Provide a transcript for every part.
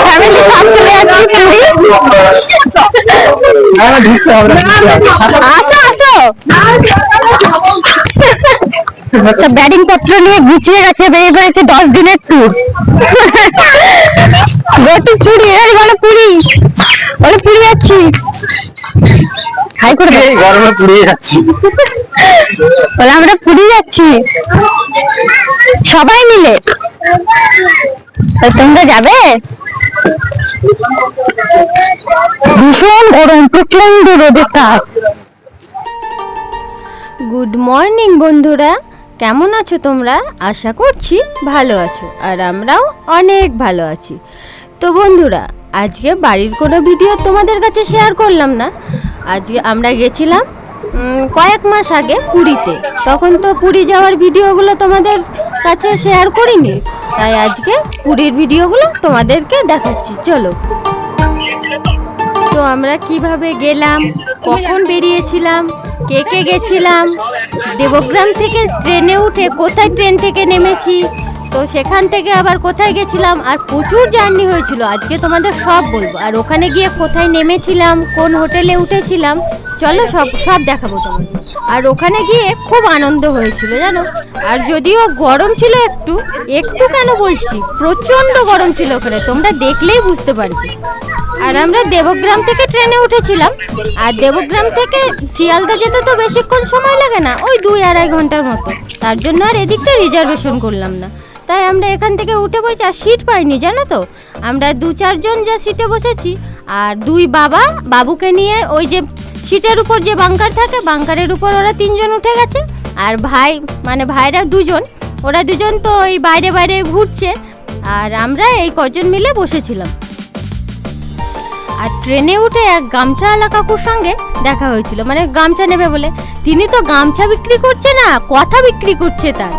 Family সব চলে যাচ্ছি পুরী। আসো আসো, ব্যাটিং পত্র নিয়ে গুছিয়ে গেছে, বেরিয়ে পড়েছে 10 দিনের ট্যুর। গতি চুরি বলে পুরী, বলে পুরী যাচ্ছি। হাই করে গরমে পুড়িয়ে যাচ্ছি, বলে আমরা পুরী যাচ্ছি সবাই মিলে। তোমরা যাবে? ভীষণ গরম, প্রচন্ড রোদের তাপ। গুড মর্নিং বন্ধুরা, কেমন আছো তোমরা? আশা করছি ভালো আছো, আর আমরাও অনেক ভালো আছি। তো বন্ধুরা, আজকে বাড়ির কোনো ভিডিও তোমাদের কাছে শেয়ার করলাম না। আজকে আমরা গেছিলাম কয়েক মাস আগে পুরীতে, তখন তো পুরী যাওয়ার ভিডিওগুলো তোমাদের কাছে শেয়ার করিনি, তাই আজকে পুরীর ভিডিওগুলো তোমাদেরকে দেখাচ্ছি। চলো, তো আমরা কিভাবে গেলাম, কখন বেরিয়েছিলাম, কে কে গেছিলাম, দেবগ্রাম থেকে ট্রেনে উঠে কোথায় ট্রেন থেকে নেমেছি, তো সেখান থেকে আবার কোথায় গেছিলাম, আর প্রচুর জার্নি হয়েছিল, আজকে তোমাদের সব বলবো। আর ওখানে গিয়ে কোথায় নেমেছিলাম, কোন হোটেলে উঠেছিলাম, চলো সব দেখাবো তোমাদের। আর ওখানে গিয়ে খুব আনন্দ হয়েছিল জানো। আর যদিও গরম ছিল, একটু কেন বলছি, প্রচণ্ড গরম ছিল ওখানে, তোমরা দেখলেই বুঝতে পারবে। আর আমরা দেবগ্রাম থেকে ট্রেনে উঠেছিলাম, আর দেবগ্রাম থেকে শিয়ালদা যেতে তো বেশিক্ষণ সময় লাগে না, ওই 2-2.5 ঘন্টার মতো। তার জন্য আর এদিকটা রিজার্ভেশন করলাম না, তাই আমরা এখান থেকে উঠে পড়েছি। আর সিট পাইনি জানো তো, আমরা 2-4 জন যা সিটে বসেছি, আর 2 বাবুকে নিয়ে ওই যে সিটের উপর যে বাঙ্কার থাকে, বাঙ্কারের উপর ওরা 3 জন উঠে গেছে। আর ভাইরা 2 জন, ওরা 2 জন তো ওই বাইরে ঘুরছে, আর আমরা এই কজন মিলে বসেছিলাম। আর ট্রেনে উঠে এক গামছাওয়ালা কাকুর সঙ্গে দেখা হয়েছিল, মানে গামছা নেবে বলে। তিনি তো গামছা বিক্রি করছে না, কথা বিক্রি করছে। তার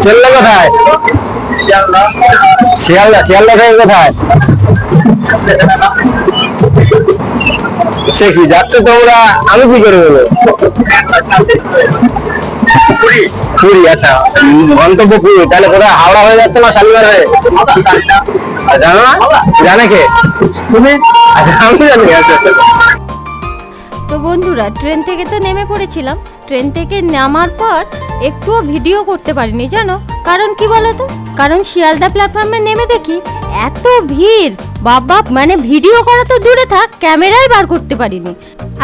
চললে কোথায়? শিয়ালদা থেকে কোথায়? সে কি যাচ্ছ তোমরা, আমি কি করে বলবো? পুরী, আচ্ছা গন্তব্য পুরী। তাহলে কোথায়, হাওড়া হয়ে যাচ্ছে না শালিমার হয়ে? জানো না? জানে কে? আচ্ছা আমি জানি। আচ্ছা, তো বন্ধুরা, ট্রেন থেকে তো নেমে পড়েছিলাম। ট্রেন থেকে নামার পর একটুও ভিডিও করতে পারিনি জানো, কারণ কি বলতো, কারণ শিয়ালদা প্ল্যাটফর্মে নেমে দেখি এত ভিড়, বাবা, মানে ভিডিও করা তো দূরে থাক, ক্যামেরাই বার করতে পারিনি।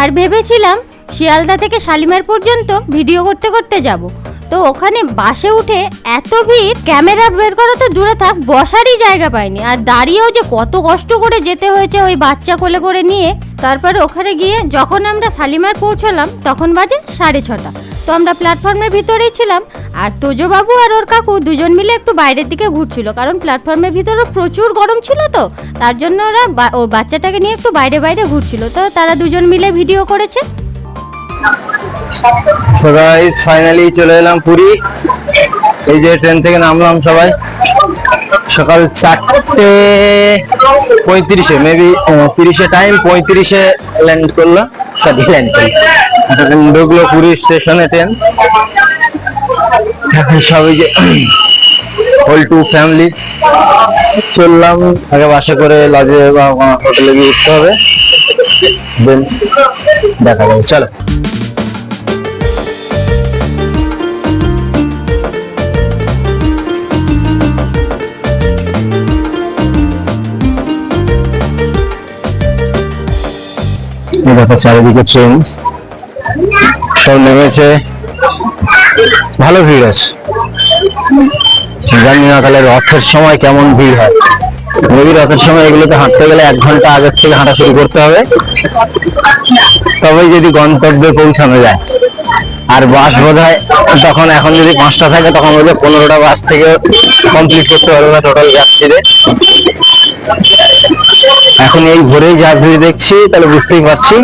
আর ভেবেছিলাম শিয়ালদা থেকে শালিমার পর্যন্ত ভিডিও করতে করতে যাব, তো ওখানে বাসে উঠে এত ভিড়, ক্যামেরা বের করা তো দূরে থাক, বসারই জায়গা পাইনি। আর দাঁড়িয়েও যে কত কষ্ট করে যেতে হয়েছে ওই বাচ্চা কোলে করে নিয়ে। তারপরে ওখানে গিয়ে যখন আমরা শালিমার পৌঁছলাম তখন বাজে 6:30। তো আমরা প্ল্যাটফর্মের ভিতরেই ছিলাম, আর তোজবাবু আর ওর কাকু 2 জন মিলে একটু বাইরের দিকে ঘুরছিল, কারণ প্ল্যাটফর্মের ভিতরে প্রচুর গরম ছিল, তো তার জন্য ওরা ও বাচ্চাটাকে নিয়ে একটু বাইরে ঘুরছিল, তো তারা 2 জন মিলে ভিডিও করেছে। ফাইনালি চলে এলাম পুরী। এই যে ট্রেন থেকে নামলাম সবাই, সকাল 4:35, মেবি 30-এ টাইম, 35-এ ল্যান্ড করলো, ঢুকলো পুরী স্টেশনে ট্রেন। সবাই যে হোল 2 ফ্যামিলি চললাম। আগে বাসে করে লজে বা হোটেলে গিয়ে উঠতে হবে, দেন দেখা যাবে। চলো, দেখো চারিদিকে ট্রেন সব নেমেছে, ভালো ভিড় আছে। জানি না তাহলে রথের সময় কেমন ভিড় হয়। রথের সময় এগুলোতে হাঁটতে গেলে 1 ঘন্টা আগের থেকে হাঁটা শুরু করতে হবে, তবেই যদি গন্তব্যে পৌঁছানো যায়। আর বাস বোধহয় তখন, এখন যদি 5টা থাকে তখন বোধহয় 15টা বাস থেকে কমপ্লিট করতে পারবে না টোটাল যাত্রীরে। এখন এই ভোরেই যা ভিড় দেখছি, তাহলে বুঝতেই পারছি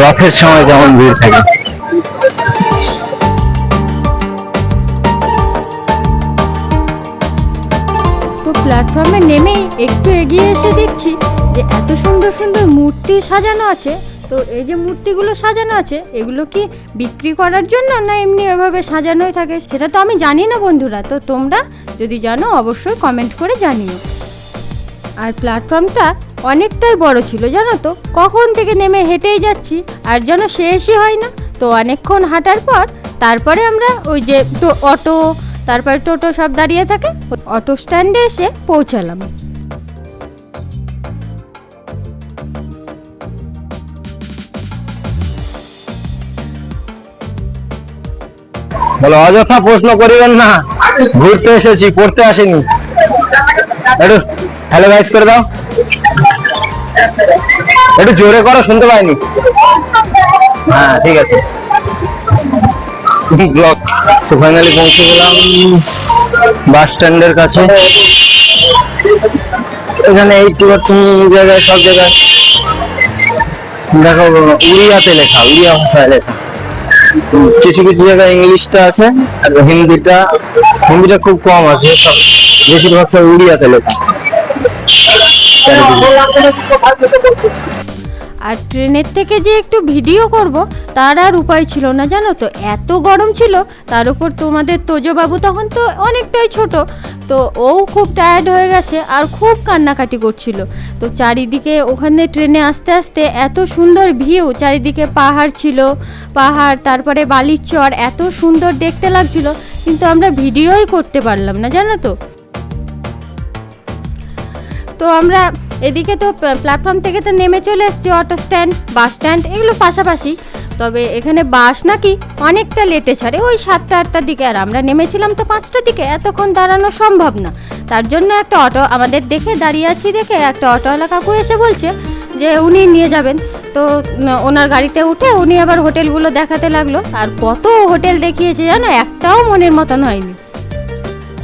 রথের সময় কেমন ভিড় থাকে। তো প্ল্যাটফর্মে নেমেই একটু এগিয়ে এসে দেখছি যে এত সুন্দর সুন্দর মূর্তি সাজানো আছে, তো এই যে মূর্তিগুলো সাজানো আছে এগুলো কি বিক্রি করার জন্য না এমনি এভাবে সাজানোই থাকে সেটা তো আমি জানি না বন্ধুরা। তো তোমরা যদি জানো অবশ্যই কমেন্ট করে জানিও। আর প্ল্যাটফর্মটা অনেকটাই বড় ছিল জানো তো, কখন থেকে নেমে হেঁটেই যাচ্ছি আর যেন শেষই হয় না। তো অনেকক্ষণ হাঁটার পর তারপরে আমরা ওই যে অটো তারপরে টোটো সব দাঁড়িয়ে থাকে অটো স্ট্যান্ডে এসে পৌঁছালাম। বলো অযথা প্রশ্ন করিবেন না, ঘুরতে এসেছি পড়তে আসেনি। একটু হ্যালো গাইস করে দাও, একটু জোরে করো, শুনতে পাইনি। হ্যাঁ ঠিক আছে। ব্লগ ফাইনালি পৌঁছে গেলাম বাস স্ট্যান্ডের কাছে। এখানে 80% জায়গায় সব জায়গায় দেখো উড়িয়াতে লেখা, উড়িয়া ভাষায় লেখা। কিছু কিছু জায়গায় ইংলিশটা আছে আর হিন্দিটা খুব কম আছে, সব বেশিরভাগটা উড়িয়াতে লেখা। আর ট্রেনের থেকে যে একটু ভিডিও করব তার আর উপায় ছিল না জানো তো, এত গরম ছিল। তার উপর তোমাদের তোজবাবু তখন তো অনেকটাই ছোট, তো ও খুব টায়ার্ড হয়ে গেছে আর খুব কান্নাকাটি করছিল। তো চারিদিকে ওখানে ট্রেনে আস্তে আস্তে এত সুন্দর ভিউ, চারিদিকে পাহাড় ছিল, পাহাড় তারপরে বালির চর, এত সুন্দর দেখতে লাগছিল, কিন্তু আমরা ভিডিওই করতে পারলাম না জানো তো। তো আমরা এদিকে তো প্ল্যাটফর্ম থেকে তো নেমে চলে এসেছি, অটো স্ট্যান্ড বাস স্ট্যান্ড এগুলো পাশাপাশি। তবে এখানে বাস নাকি অনেকটা লেটে ছাড়ে, ওই 7টা 8টার দিকে, আর আমরা নেমেছিলাম তো 5টার দিকে, এতক্ষণ দাঁড়ানো সম্ভব না। তার জন্য একটা অটো আমাদের দেখে দাঁড়িয়ে আছি দেখে একটা অটোওয়ালা কাকু এসে বলছে যে উনি নিয়ে যাবেন। তো ওনার গাড়িতে উঠে উনি আবার হোটেলগুলো দেখাতে লাগলো, আর কত হোটেল দেখিয়েছে জানো, একটাও মনের মতন হয়নি।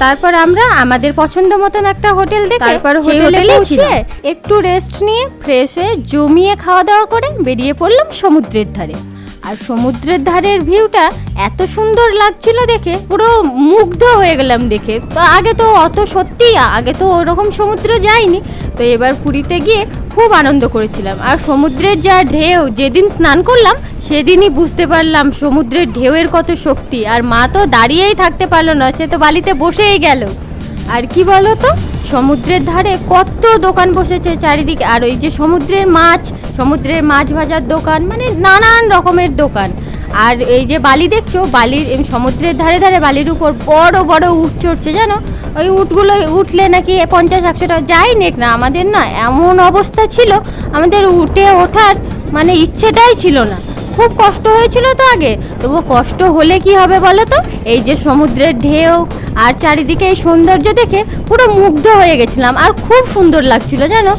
তারপর আমরা আমাদের পছন্দ মতন একটা হোটেল দেখে তারপর হোটেলে বসে একটু রেস্ট নিয়ে ফ্রেশ হয়ে জমিয়ে খাওয়া দাওয়া করে বেরিয়ে পড়লাম সমুদ্রের ধারে। আর সমুদ্রের ধারের ভিউটা এত সুন্দর লাগছিল দেখে, পুরো মুগ্ধ হয়ে গেলাম দেখে। তো আগে তো আগে তো ওরকম সমুদ্র যাইনি, তো এবার পুরীতে গিয়ে খুব আনন্দ করেছিলাম। আর সমুদ্রের যা ঢেউ, যেদিন স্নান করলাম সেদিনই বুঝতে পারলাম সমুদ্রের ঢেউয়ের কত শক্তি। আর মা তো দাঁড়িয়েই থাকতে পারলো না, সে তো বালিতে বসেই গেল। আর কি বলো তো, সমুদ্রের ধারে কত দোকান বসেছে চারিদিকে, আর ওই যে সমুদ্রের মাছ ভাজার দোকান, মানে নানান রকমের দোকান। আর এই যে বালি দেখছো, বালির সমুদ্রের ধারে ধারে বালির উপর বড় বড় উট চড়ছে জানো, ওই উটগুলো উঠলে নাকি 50-100 টাকা, যাই নেক না, আমাদের না এমন অবস্থা ছিল, আমাদের উঠে ওঠার মানে ইচ্ছেটাই ছিল না। খুব কষ্ট হয়েছিল তো আগে, তবু কষ্ট হলে কি হবে বলো তো, এই যে সমুদ্রের ঢেউ আর চারিদিকে এই সৌন্দর্য দেখে পুরো মুগ্ধ হয়ে গেছিলাম, আর খুব সুন্দর লাগছিল জানো।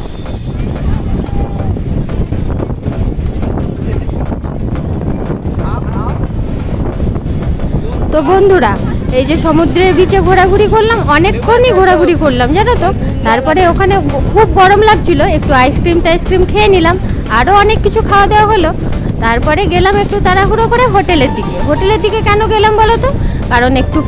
তো বন্ধুরা, এই যে সমুদ্রের বিচে ঘোরাঘুরি করলাম, অনেকক্ষণই ঘোরাঘুরি করলাম জানো তো। তারপরে ওখানে খুব গরম লাগছিল, একটু আইসক্রিম খেয়ে নিলাম, আরও অনেক কিছু খাওয়া দাওয়া হলো। তারপরে গেলাম একটু তাড়াহুড়ো করে হোটেলের দিকে কেন গেলাম বলো তো, কারণ একটু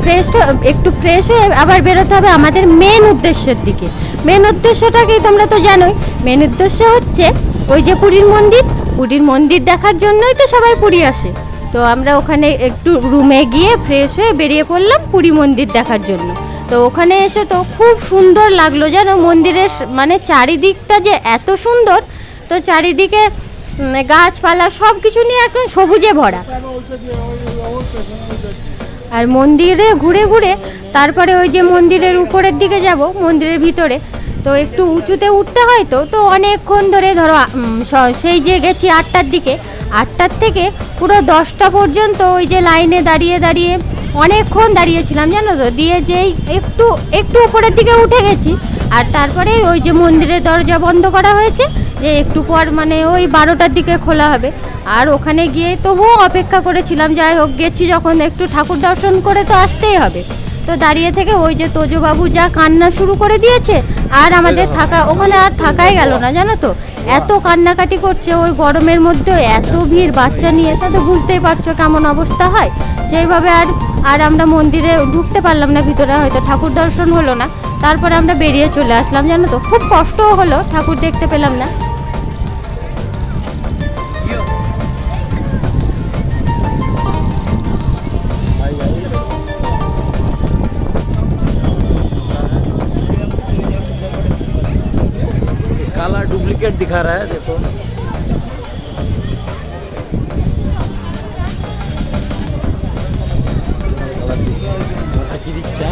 ফ্রেশ হয়ে আবার বেরোতে হবে আমাদের মেন উদ্দেশ্যের দিকে। মেন উদ্দেশ্যটাকেই তোমরা তো জানোই, মেন উদ্দেশ্য হচ্ছে ওই যে পুরীর মন্দির দেখার জন্যই তো সবাই পুরী আসে। তো আমরা ওখানে একটু রুমে গিয়ে ফ্রেশ হয়ে বেরিয়ে পড়লাম পুরী মন্দির দেখার জন্য। তো ওখানে এসে তো খুব সুন্দর লাগলো জানো, মন্দিরের মানে চারিদিকটা যে এত সুন্দর, তো চারিদিকে গাছপালা সব কিছু নিয়ে একদম সবুজে ভরা। আর মন্দিরে ঘুরে ঘুরে তারপরে ওই যে মন্দিরের উপরের দিকে যাব, মন্দিরের ভিতরে তো একটু উঁচুতে উঠতে হয়, তো অনেকক্ষণ ধরে ধরো সেই যে গেছি 8টার দিকে, 8টার থেকে পুরো 10টা পর্যন্ত ওই যে লাইনে দাঁড়িয়ে দাঁড়িয়ে অনেকক্ষণ দাঁড়িয়েছিলাম জানো তো। দিয়ে যেই একটু উপরের দিকে উঠে গেছি, আর তারপরে ওই যে মন্দিরের দরজা বন্ধ করা হয়েছে, যে একটু পর মানে ওই 12টার দিকে খোলা হবে। আর ওখানে গিয়ে তবুও অপেক্ষা করেছিলাম, যাই হোক গেছি যখন একটু ঠাকুর দর্শন করে তো আসতেই হবে। তো দাঁড়িয়ে থেকে ওই যে তোজবাবু যা কান্না শুরু করে দিয়েছে, আর আমাদের ওখানে আর থাকাই গেল না জানো তো, এত কান্নাকাটি করছে ওই গরমের মধ্যে, এত ভিড় বাচ্চা নিয়ে, তা তো বুঝতেই পারছো কেমন অবস্থা হয়। সেইভাবে আর আমরা মন্দিরে ঢুকতে পারলাম না ভিতরে, হয়তো ঠাকুর দর্শন হলো না। তারপরে আমরা বেরিয়ে চলে আসলাম জানো তো, খুব কষ্টও হলো, ঠাকুর দেখতে পেলাম না। टिकट दिखा रहा है, देखो की रिक्शा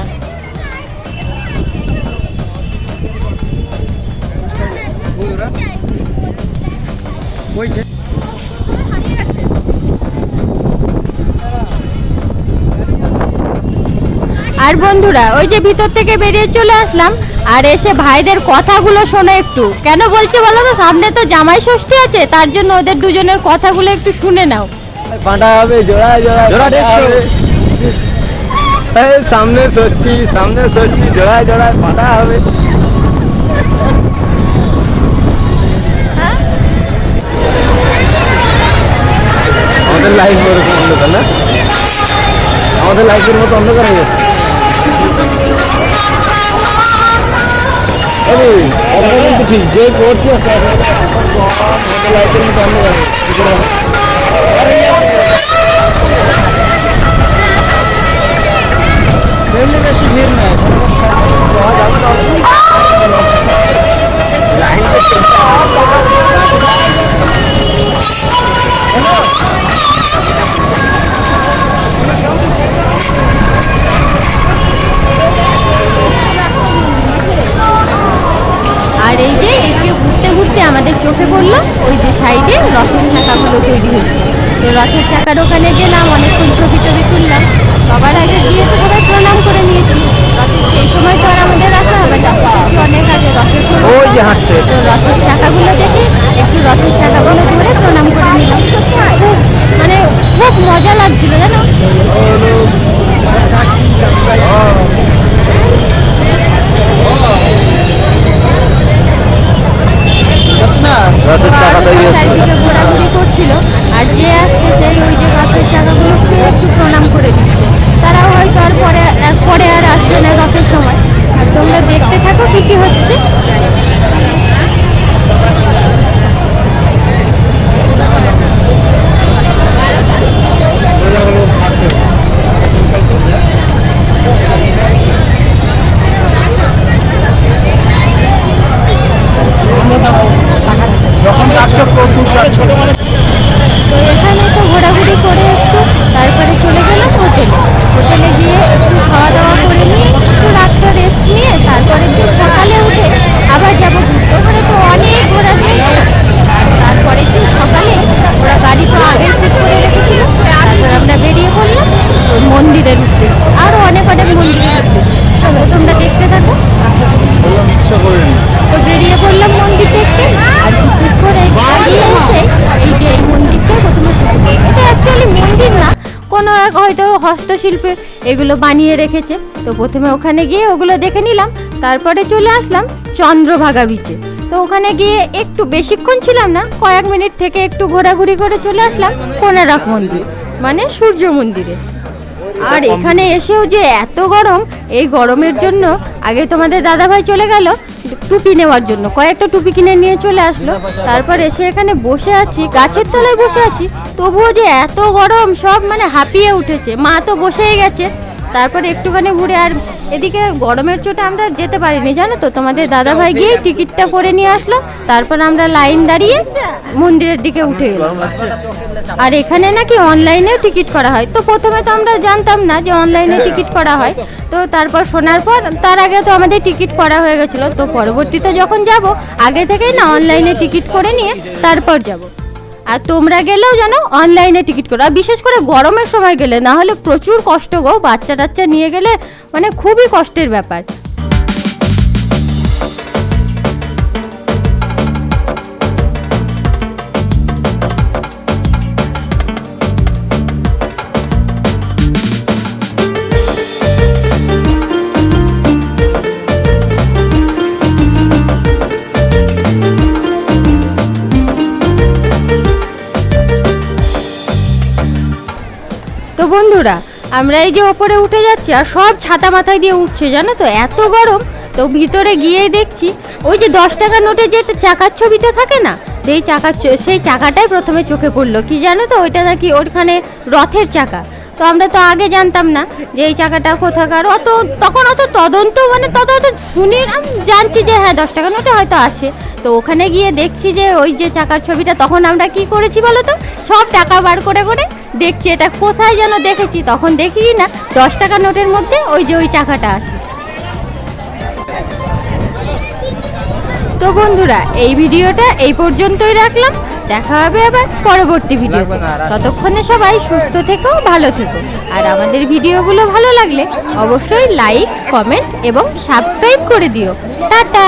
আর বন্ধুরা ওই যে ভিতর থেকে বেরিয়ে চলে আসলাম, আর এসে ভাইদের কথাগুলো শোনো একটু। কেন বলছি বলো তো, সামনে তো জামাই ষষ্ঠী আছে, তার জন্য ওদের দুজনের কথাগুলো একটু শুনে নাও। বাঁটা হবে জোড়া জোড়া জোড়া 150 সামনে ষষ্ঠী জোড়া জোড়া বাঁটা হবে। আমাদের লাইফ ওরকম অন্ধকার না, আমাদের লাইফের মতো অন্ধকার হয়ে যাচ্ছে। কিন্তু ঠিক যে করছি আমাদের লাইফের মতো অন্ধকার বেশি ভিড় নয়, আর এই যে এদিকে ঘুরতে ঘুরতে আমাদের চোখে পড়লো ওই যে সাইডে রথের চাকাগুলো তৈরি হচ্ছে। তো রথের চাকার ওখানে গেলাম, অনেকক্ষণ ছবি টবি তুললাম। সবার আগে গিয়ে তো সবাই প্রণাম করে নিয়েছি। রথের সেই সময় তো আর আমাদের আসা হবে না, এসেছি অনেক আগে রথের সময়। ওই যে হাঁটছে। তো রথের চাকাগুলো দেখে একটু রথের চাকাগুলো ধরে প্রণাম করে নিলাম। খুব মানে খুব মজা লাগছিল জানো। রথের চাকা তৈরি হচ্ছে। চারিদিকে ঘোরাঘুরি করছিল, আর যে আসছে সেই ওই যে রথের চাকাগুলো ছুঁয়ে একটু প্রণাম করে দিচ্ছে। তারাও হয়তো আর পরে আর আসবে না রথের সময়। আর তোমরা দেখতে থাকো কি কি হচ্ছে। তো এখানে তো ঘোরাঘুরি করে একটু তারপরে চলে গেলাম হোটেলে গিয়ে একটু খাওয়া দাওয়া করে নিয়ে একটু রাতটা রেস্ট নিয়ে তারপরে দিন সকালে উঠে আবার যাবো ঘুরতে। ওখানে তো অনেক ঘোরা হয়ে গেল। আর তারপরে দিন সকালে ওরা গাড়ি তো আগেই ঠিক করে রেখেছিল, তারপর আমরা বেরিয়ে পড়লাম ওই মন্দিরের উদ্দেশ্যে, আরও অনেক মন্দিরের উদ্দেশ্যে। তো তোমরা দেখতে থাকো। তো বেরিয়ে পড়লাম মন্দির দেখতে, আর কিছু করে গিয়ে এসে এই যে এই মন্দিরটা প্রথমে চোখে পড়লো। এটা অ্যাকচুয়ালি মন্দির না, কোনো এক হয়তো হস্তশিল্পে এগুলো বানিয়ে রেখেছে। তো প্রথমে ওখানে গিয়ে ওগুলো দেখে নিলাম, তারপরে চলে আসলাম চন্দ্রভাগা বিচে। তো ওখানে গিয়ে একটু বেশিক্ষণ ছিলাম না, কয়েক মিনিট থেকে একটু ঘোরাঘুরি করে চলে আসলাম কোণারক মন্দির, মানে সূর্য মন্দিরে। আর এখানে এসেও যে এত গরম, এই গরমের জন্য আগে তোমাদের দাদাভাই চলে গেল টুপি নেওয়ার জন্য, কয়েকটা টুপি কিনে নিয়ে চলে আসলো। তারপর এসে এখানে বসে আছি, গাছের তলায় বসে আছি, তবুও যে এত গরম সব মানে হাঁপিয়ে উঠেছে। মা তো বসেই গেছে। তারপর একটুখানি ঘুরে, আর এদিকে গরমের চোটে আমরা যেতে পারিনি জানো তো, তোমাদের দাদাভাই গিয়ে টিকিটটা করে নিয়ে আসলো। তারপর আমরা লাইন দাঁড়িয়ে মন্দিরের দিকে উঠে গেলাম। আর এখানে নাকি অনলাইনেও টিকিট করা হয়। তো প্রথমে তো আমরা জানতাম না যে অনলাইনে টিকিট করা হয়। তো তারপর শোনার পর তার আগে তো আমাদের টিকিট করা হয়ে গেছিলো। তো পরবর্তীতে যখন যাব আগে থেকেই না অনলাইনে টিকিট করে নিয়ে তারপর যাব। আর তোমরা গেলেও যেন অনলাইনে টিকিট করো, আর বিশেষ করে গরমের সময় গেলে, না হলে প্রচুর কষ্ট গো। বাচ্চা টাচ্চা নিয়ে গেলে মানে খুবই কষ্টের ব্যাপার। তো বন্ধুরা আমরা এই যে ওপরে উঠে যাচ্ছি, আর সব ছাতা মাথায় দিয়ে উঠছে জানো তো, এত গরম। তো ভিতরে গিয়েই দেখছি ওই যে 10 টাকার নোটে যে চাকার ছবিটা থাকে না, সেই চাকাটাই প্রথমে চোখে পড়লো। কি জানো তো, ওইটা নাকি ওখানে রথের চাকা। তো আমরা তো আগে জানতাম না যে এই চাকাটা কোথাকার, তখন অত তদন্ত মানে তত শুনি, জানছি যে হ্যাঁ 10 টাকার নোটে হয়তো আছে, তো ওখানে গিয়ে দেখছি যে ওই যে চাকার ছবিটা, তখন আমরা কি করেছি বলো তো, সব টাকা বার করে করে দেখছি এটা কোথায় যেন দেখেছি, তখন দেখি না 10 টাকা নোটের মধ্যে ওই যে ওই চাকাটা আছে। তো বন্ধুরা, এই ভিডিওটা এই পর্যন্তই রাখলাম, দেখা হবে আবার পরবর্তী ভিডিওতে। ততক্ষণে সবাই সুস্থ থেকো, ভালো থেকো। আর আমাদের ভিডিওগুলো ভালো লাগলে অবশ্যই লাইক, কমেন্ট এবং সাবস্ক্রাইব করে দিও। টাটা।